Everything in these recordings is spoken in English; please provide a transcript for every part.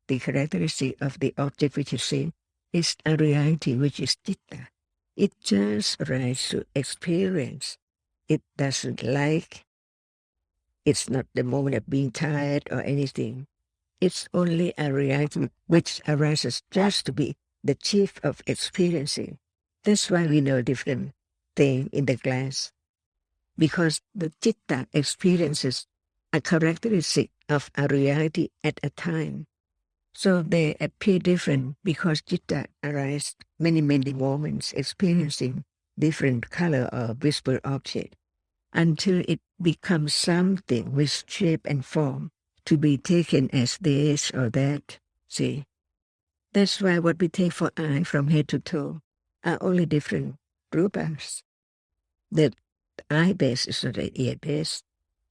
the characteristic of the object which is seen is a reality which is citta. It just arises to experience. It doesn't like. It's not the moment of being tired or anything. It's only a reality which arises just to be the chief of experiencing. That's why we know different thing in the glass. Because the citta experiences a characteristic of a reality at a time. So they appear different because citta arises many moments experiencing different color or visible object until it becomes something with shape and form to be taken as this or that. See? That's why what we take for eye from head to toe are only different rupas. The eye base is not the ear base,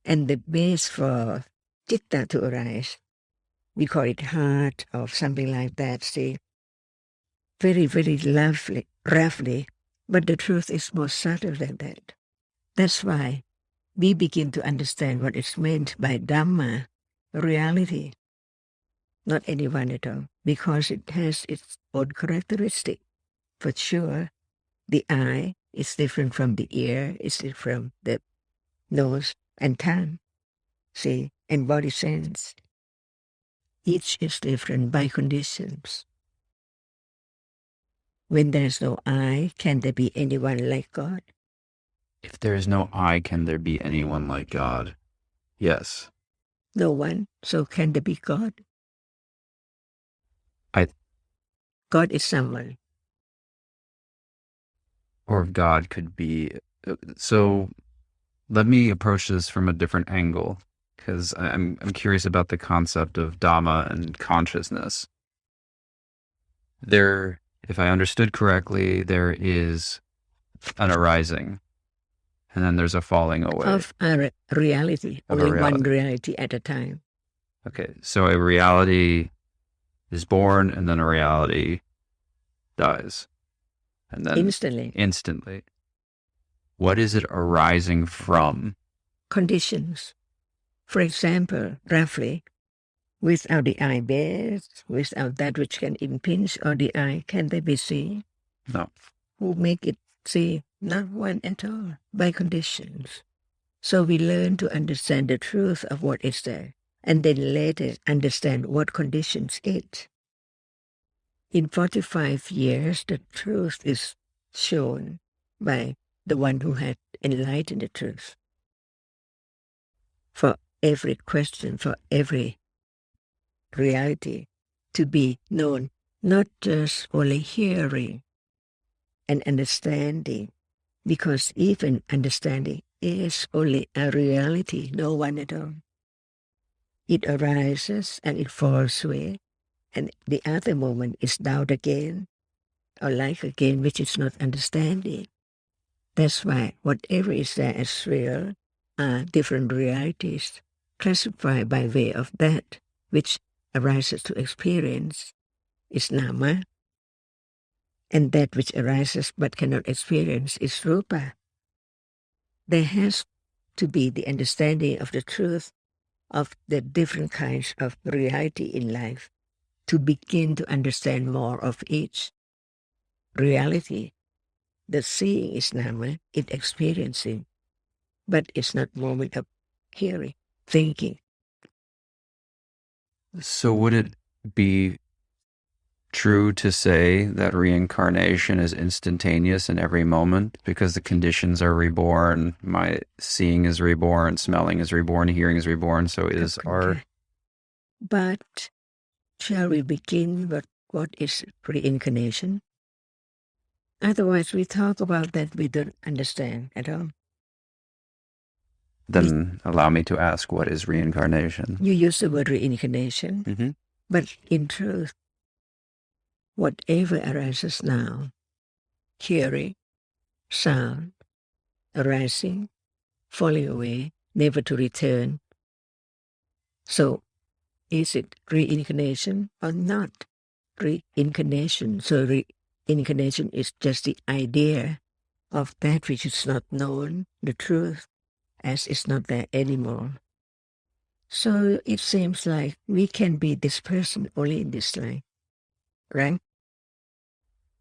and the base for citta to arise, we call it heart or something like that, see? Very, very lovely, roughly, but the truth is more subtle than that. That's why we begin to understand what is meant by Dhamma, reality, not anyone at all, because it has its own characteristic. For sure, the eye is different from the ear, is different from the nose and tongue, see, and body sense. Each is different by conditions. When there's no I, can there be anyone like God? If there is no I, can there be anyone like God? Yes. No one, so can there be God? God is someone. Or God could be... So let me approach this from a different angle, because I'm curious about the concept of Dhamma and consciousness. There, if I understood correctly, there is an arising, and then there's a falling away. Of a reality, Of a only reality. one reality at a time. Okay, so a reality is born, and then a reality dies. And then instantly. What is it arising from? Conditions. For example, roughly, without the eye base, without that which can impinge on the eye, can they be seen? No. Who make it see? Not one at all, by conditions. So we learn to understand the truth of what is there, and then later understand what conditions it. In 45 years, the truth is shown by the one who had enlightened the truth. For every question, for every reality to be known, not just only hearing and understanding, because even understanding is only a reality, no one at all. It arises and it falls away, and the other moment is doubt again, or like again, which is not understanding. That's why whatever is there as real are different realities classified by way of that which arises to experience is nama, and that which arises but cannot experience is rupa. There has to be the understanding of the truth of the different kinds of reality in life to begin to understand more of each reality. The seeing is nama, it experiencing, but it's not moment of hearing, thinking. So would it be true to say that reincarnation is instantaneous in every moment because the conditions are reborn, my seeing is reborn, smelling is reborn, hearing is reborn, so is our... But shall we begin with what is reincarnation? Otherwise we talk about that we don't understand at all. Then allow me to ask, what is reincarnation? You use the word reincarnation, but in truth, whatever arises now, hearing, sound, arising, falling away, never to return. So, is it reincarnation or not reincarnation? So reincarnation is just the idea of that which is not known, the truth, as is not there anymore. So it seems like we can be this person only in this life, right?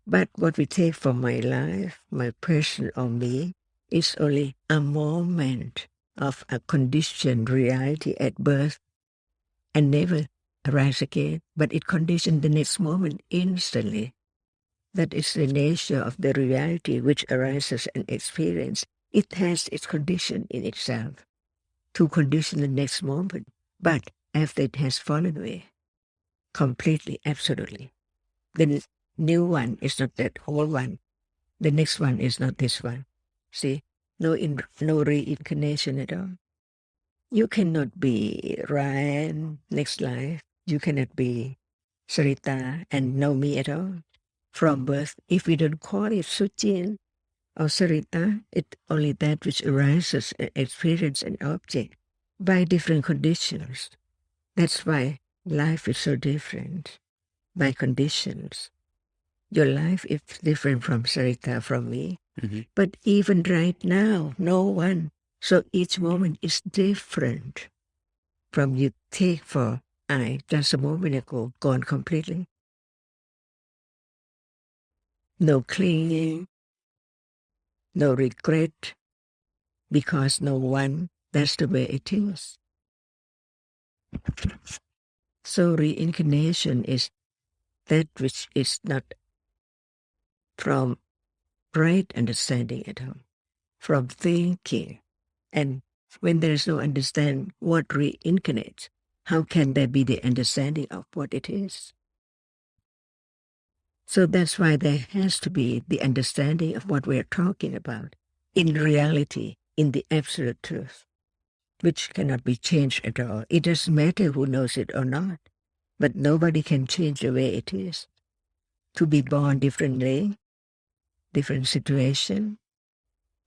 But what we take from my life, my person or me, is only a moment of a conditioned reality at birth and never arise again, but it conditioned the next moment instantly. That is the nature of the reality which arises and experience. It has its condition in itself to condition the next moment, but after it has fallen away, completely, absolutely, the new one is not that old one. The next one is not this one. See, no reincarnation at all. You cannot be Ryan next life. You cannot be Sarita and know me at all from birth. If we don't call it Suchin or Sarita, it's only that which arises in experience and object by different conditions. That's why life is so different by conditions. Your life is different from Sarita, from me. Mm-hmm. But even right now, no one. So each moment is different from you take for I just a moment ago, gone completely. No clinging, no regret, because no one, that's the way it is. So reincarnation is that which is not from right understanding at all, from thinking. And when there is no understanding what reincarnates, how can there be the understanding of what it is? So that's why there has to be the understanding of what we're talking about in reality, in the absolute truth, which cannot be changed at all. It doesn't matter who knows it or not, but nobody can change the way it is. To be born differently, different situation,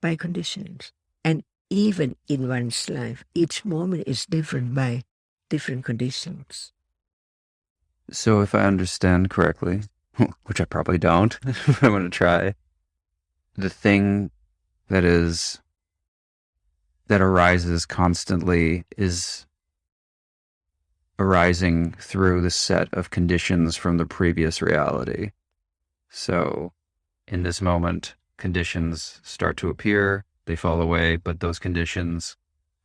by conditions. And even in one's life, each moment is different by different conditions. So if I understand correctly, which I probably don't, I'm going to try, the thing that arises constantly is arising through the set of conditions from the previous reality. So in this moment, conditions start to appear, they fall away, but those conditions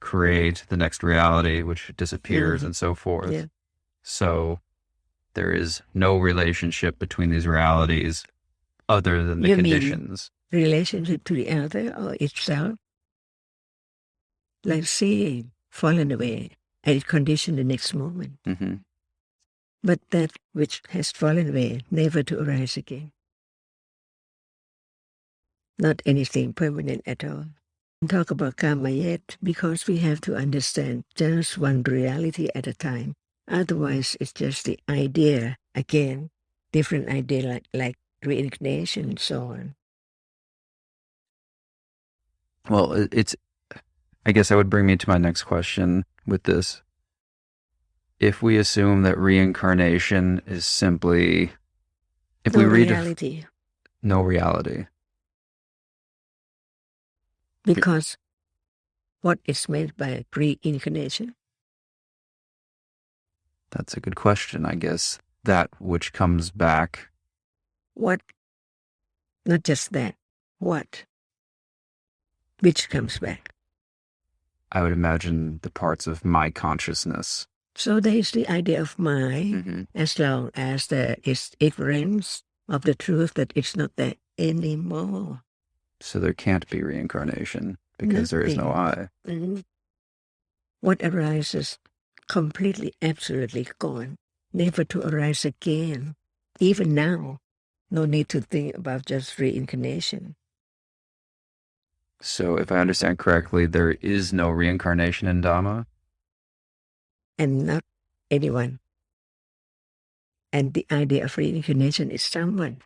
create the next reality, which disappears and so forth. Yeah. So there is no relationship between these realities other than the You mean conditions. relationship to the other or itself? Like seeing fallen away and it conditioned the next moment. Mm-hmm. But that which has fallen away, never to arise again. Not anything permanent at all. Talk about karma yet, because we have to understand just one reality at a time. Otherwise, it's just the idea, again, different idea like reincarnation and so on. Well, I guess that would bring me to my next question with this. If we assume that reincarnation is simply, if we read reality. No reality. Because what is made by reincarnation? That's a good question, I guess. That which comes back. What? Not just that. What? Which comes back? I would imagine the parts of my consciousness. So there is the idea of mind, as long as there is ignorance of the truth that it's not there anymore. So there can't be reincarnation because there is no I. Mm-hmm. What arises completely, absolutely gone, never to arise again. Even now, no need to think about just reincarnation. So if I understand correctly, there is no reincarnation in Dhamma? And not anyone. And the idea of reincarnation is someone.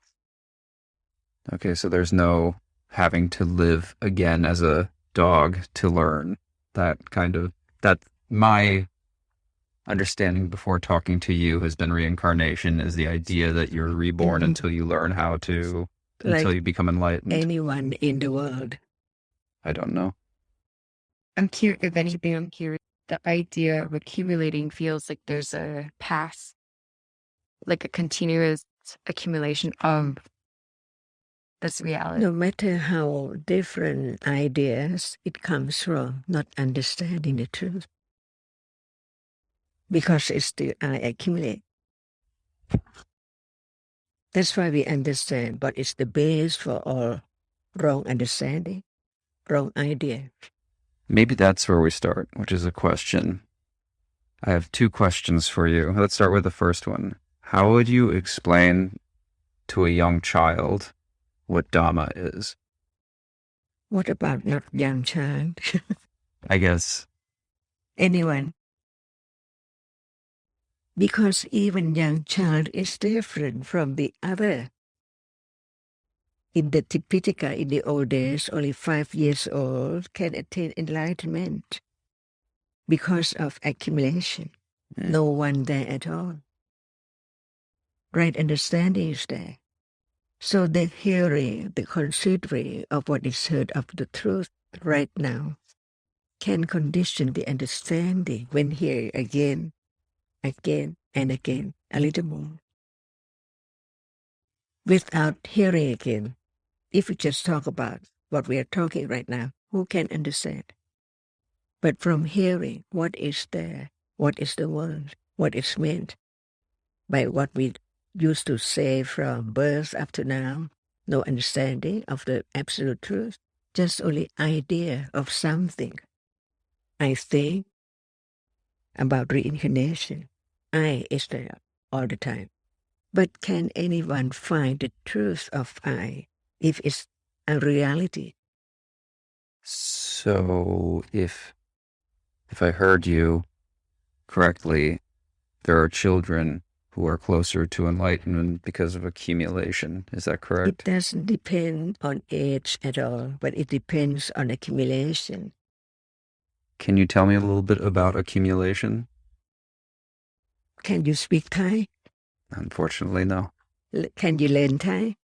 Okay, so there's no having to live again as a dog to learn. That my understanding before talking to you has been reincarnation is the idea that you're reborn until you learn how to, until you become enlightened. Anyone in the world. I don't know. I'm curious if anything. I'm curious. the idea of accumulating feels like there's a path, like a continuous accumulation of this reality. No matter how different ideas it comes from, not understanding the truth. Because it's still I accumulate. That's why we understand, but it's the base for all wrong understanding, wrong idea. Maybe that's where we start, which is a question. I have two questions for you. Let's start with the first one. How would you explain to a young child what Dhamma is? What about not young child? I guess. Anyone? Because even young child is different from the other. In the Tipitaka in the old days, only 5 years old can attain enlightenment because of accumulation. No one there at all. Right understanding is there. So the hearing, the considering of what is heard of the truth right now can condition the understanding when hear again and again, a little more. Without hearing again, if we just talk about what we are talking right now, who can understand? But from hearing, what is there? What is the word? What is meant by what we used to say from birth up to now? No understanding of the absolute truth, just only idea of something. I think about reincarnation. I is there all the time. But can anyone find the truth of I if it's a reality? So if I heard you correctly, there are children who are closer to enlightenment because of accumulation. Is that It correct? doesn't depend on age at all, but it depends on accumulation. Can you tell me a little bit about accumulation? Can you speak Thai? Unfortunately, no. Can you learn Thai?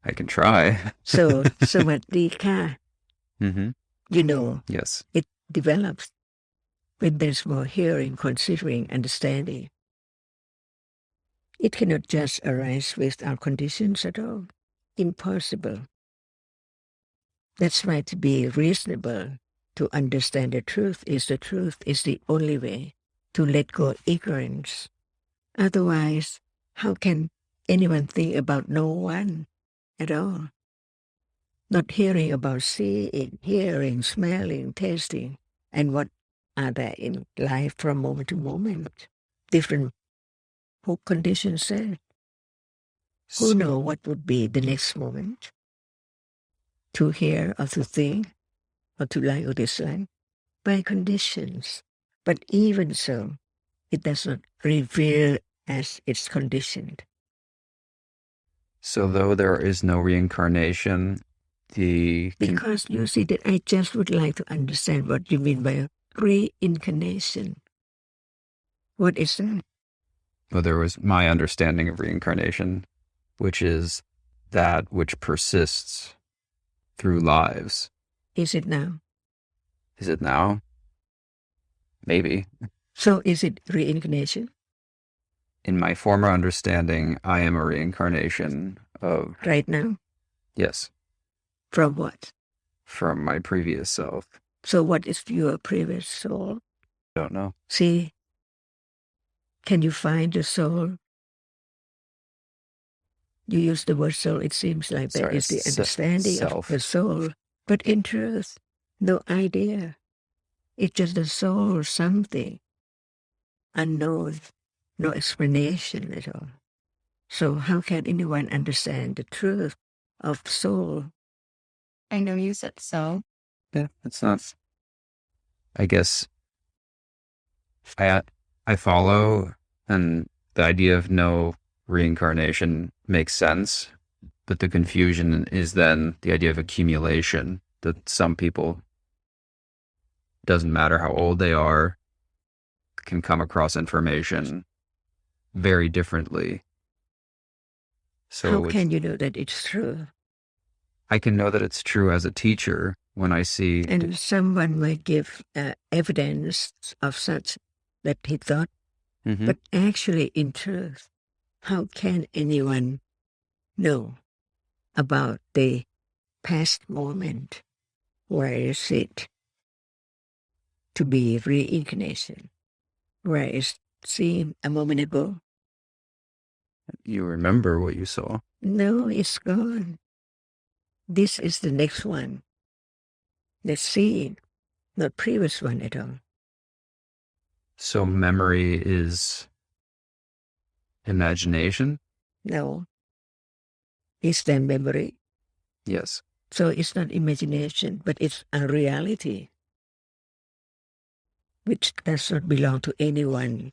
I can try. So, sawadika, Mm-hmm. you know, Yes. it develops when there's more hearing, considering, understanding. It cannot just arise without conditions at all. Impossible. That's why to be reasonable, to understand the truth is the only way to let go of ignorance. Otherwise, how can anyone think about no one at all? Not hearing about seeing, hearing, smelling, tasting, and what are there in life from moment to moment. Different conditions there. Who knows what would be the next moment? To hear or to think or to like or dislike by conditions. But even so, it does not reveal as it's conditioned. So though there is no reincarnation, Because you see that I just would like to understand what you mean by reincarnation. What is that? well, there was my understanding of reincarnation, which is that which persists through lives. Is it now? Is it now? Maybe. So is it reincarnation? In my former understanding, I am a reincarnation of... Right now? Yes. From what? From my previous self. So what is your previous soul? Don't know. See, can you find the soul? You use the word soul, it seems like that is the understanding of the soul. But in truth, no idea. It's just the soul, something unknown, no explanation at all. So how can anyone understand the truth of soul? I know you said so. Yeah, it's not... I guess I follow, and the idea of no reincarnation makes sense, but the confusion is then the idea of accumulation, that some people, doesn't matter how old they are, can come across information very differently. So how can you know that it's true? I can know that it's true as a teacher when I see. And someone might give evidence of such that he thought, but actually in truth, how can anyone know about the past moment? Where is it to be reincarnation? Where is seeing a moment ago? You remember what you saw. No, it's gone. This is the next one. The seeing, not previous one at all. So memory is imagination? No. It's the memory. Yes. So it's not imagination, but it's a reality which does not belong to anyone.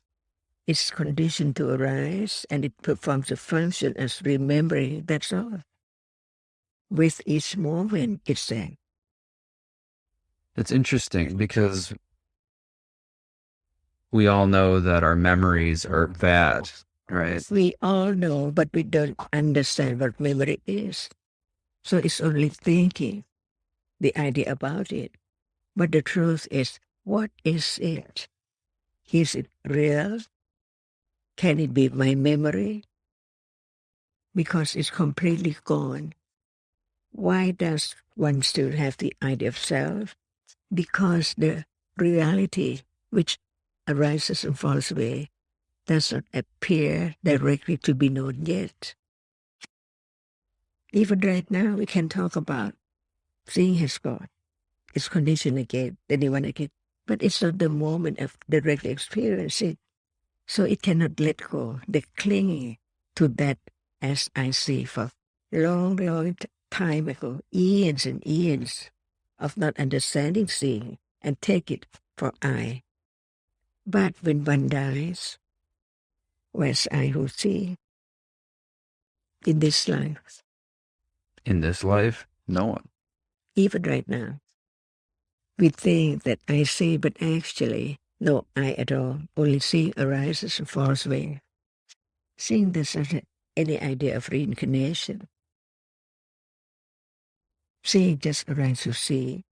It's conditioned to arise, and it performs a function as remembering, that's all. With each moment, it's there. It's interesting because we all know that our memories are bad, right? We all know, but we don't understand what memory is. So it's only thinking, the idea about it. But the truth is, what is it? Is it real? Can it be my memory? Because it's completely gone. Why does one still have the idea of self? Because the reality which arises and falls away does not appear directly to be known yet. Even right now, we can talk about seeing has gone. It's conditioned again, then you want again. But it's not the moment of directly experiencing it. So it cannot let go. The clinging to that as I see for long, long time ago, eons and eons of not understanding seeing and take it for I. But when one dies, where's I who see? In this life. In this life, no one. Even right now. We think that I see, but actually, no I at all. Only seeing arises and falls away. Seeing doesn't any idea of reincarnation. Seeing just arises to see.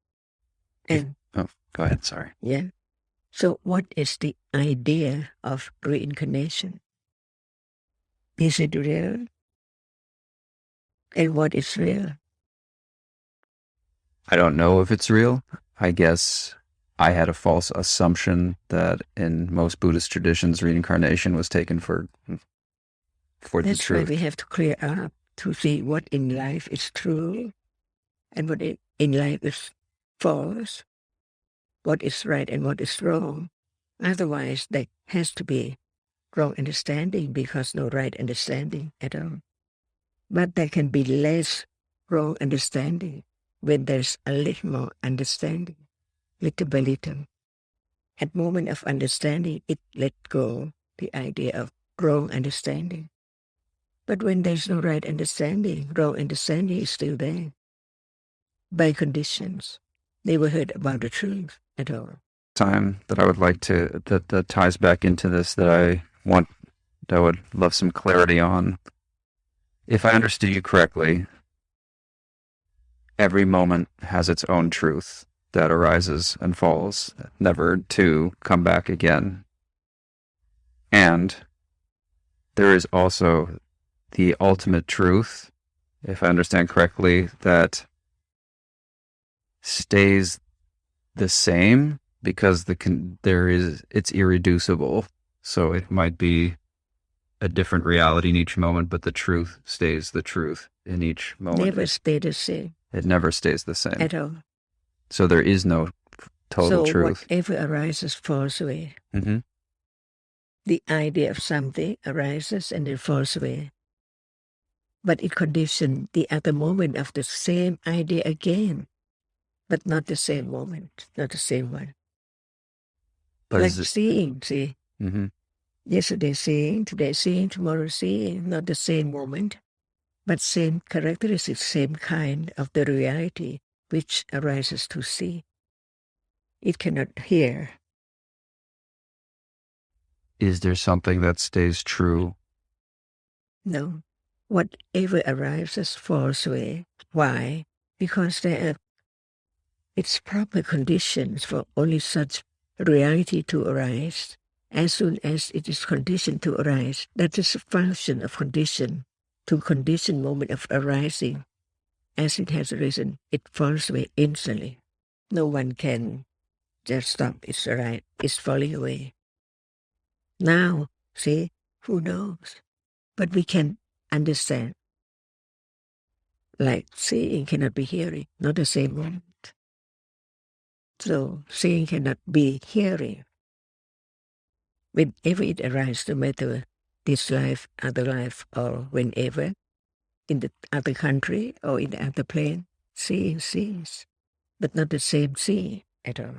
And Oh, go ahead, sorry. yeah. So what is the idea of reincarnation? Is it real? And what is real? I don't know if it's real. I guess I had a false assumption that in most Buddhist traditions, reincarnation was taken for the That's truth. why we have to clear up to see what in life is true and what in life is false, what is right and what is wrong. Otherwise, there has to be wrong understanding because no right understanding at all. But there can be less wrong understanding when there's a little more understanding, little by little. At moment of understanding, it let go the idea of wrong understanding. But when there's no right understanding, wrong understanding is still there. By conditions. Never heard about the truth at all. Time that I would like to, that ties back into this that I would love some clarity on. If I understood you correctly, every moment has its own truth that arises and falls, never to come back again. And there is also the ultimate truth, if I understand correctly, that stays the same because it's irreducible. So it might be a different reality in each moment, but the truth stays the truth in each moment. Never stay the same. It never stays the same. At all. So there is no total truth. So whatever arises falls away. Mm-hmm. The idea of something arises and it falls away. But it conditions the other moment of the same idea again. But not the same moment, not the same one. But like seeing, see? Mm-hmm. Yesterday seeing, today seeing, tomorrow seeing, not the same moment, but same characteristics, same kind of the reality which arises to see. It cannot hear. Is there something that stays true? No. Whatever arises falls away. Why? Because there are It's proper conditions for only such reality to arise. As soon as it is conditioned to arise, that is a function of condition. To condition moment of arising, as it has arisen, it falls away instantly. No one can just stop its arise, it's falling away. Now, see, who knows? But we can understand. Like seeing cannot be hearing, not the same moment. So seeing cannot be hearing. Whenever it arises, no matter this life, other life, or whenever, in the other country or in the other plane, seeing sees, but not the same seeing at all.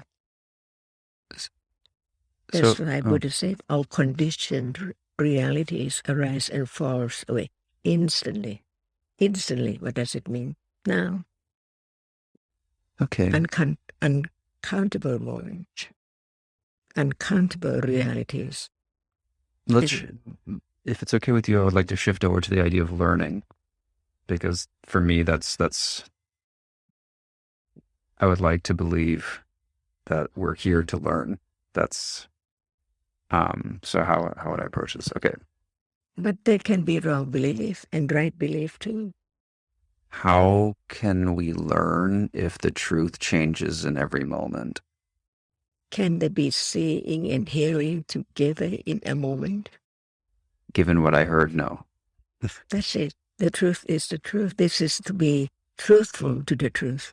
That's why Buddha said all conditioned realities arise and falls away instantly. Instantly, what does it mean? Now, Okay. uncountable moments, uncountable realities. If it's okay with you, I would like to shift over to the idea of learning, because for me, that's. I would like to believe that we're here to learn. That's. So how would I approach this? Okay. But there can be wrong belief and right belief too. How can we learn if the truth changes in every moment? Can there be seeing and hearing together in a moment? Given what I heard, no. That's it. The truth is the truth. This is to be truthful to the truth.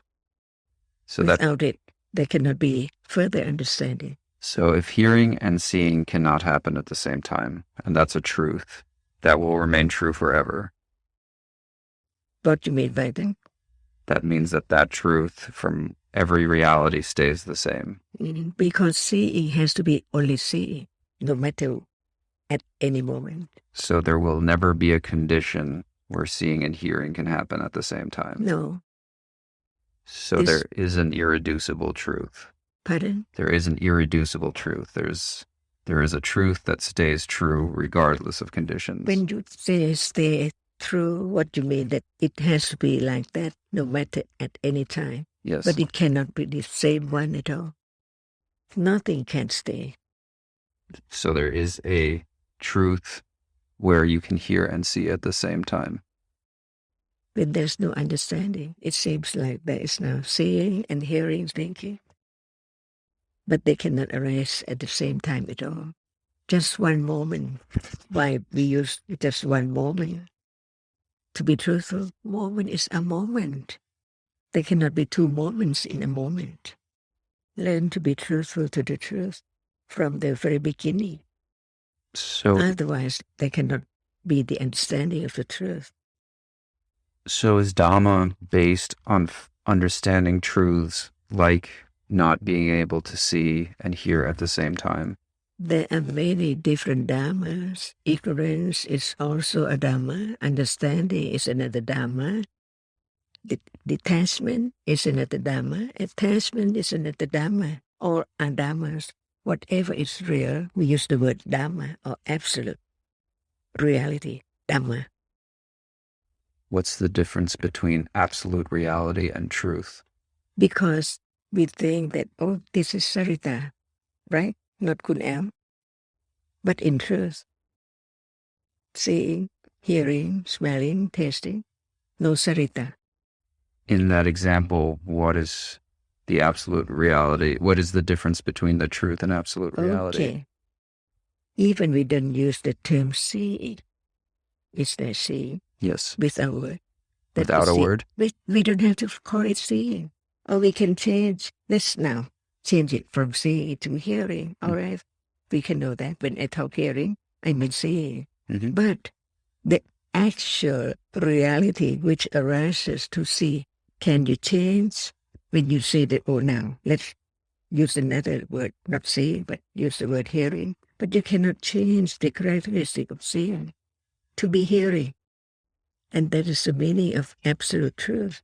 So without it, there cannot be further understanding. So if hearing and seeing cannot happen at the same time, and that's a truth, that will remain true forever. What do you mean by that? That means that truth from every reality stays the same. Because seeing has to be only seeing, no matter at any moment. So there will never be a condition where seeing and hearing can happen at the same time. No. So there is an irreducible truth. Pardon? There is an irreducible truth. There is a truth that stays true regardless of conditions. When you say stay true, what do you mean? That it has to be like that no matter at any time? Yes. But it cannot be the same one at all. Nothing can stay. So there is a truth where you can hear and see at the same time. When there's no understanding, it seems like there is now seeing and hearing, thinking. But they cannot arise at the same time at all. Just one moment. Why we use just one moment? To be truthful, moment is a moment. There cannot be two moments in a moment. Learn to be truthful to the truth from the very beginning. So otherwise, there cannot be the understanding of the truth. So is Dhamma based on understanding truths like not being able to see and hear at the same time? There are many different Dhammas. Ignorance is also a Dhamma. Understanding is another Dhamma. Detachment is another Dhamma. Attachment is another Dhamma. All are Dhammas. Whatever is real, we use the word Dhamma or absolute reality, Dhamma. What's the difference between absolute reality and truth? Because we think that, oh, this is Sarita, right? Not Kunam. But in truth, seeing, hearing, smelling, tasting, no Sarita. In that example, what is the absolute reality? What is the difference between the truth and absolute reality? Okay. Even we don't use the term seeing. Is there seeing? Yes. Without a word. Without a word? We don't have to call it seeing. Or we can change this now. Change it from seeing to hearing. All right. We can know that. When I talk hearing, I mean seeing. Mm-hmm. But the actual reality which arises to see, can you change when you say that, oh, now, let's use another word, not seeing, but use the word hearing. But you cannot change the characteristic of seeing to be hearing. And that is the meaning of absolute truth.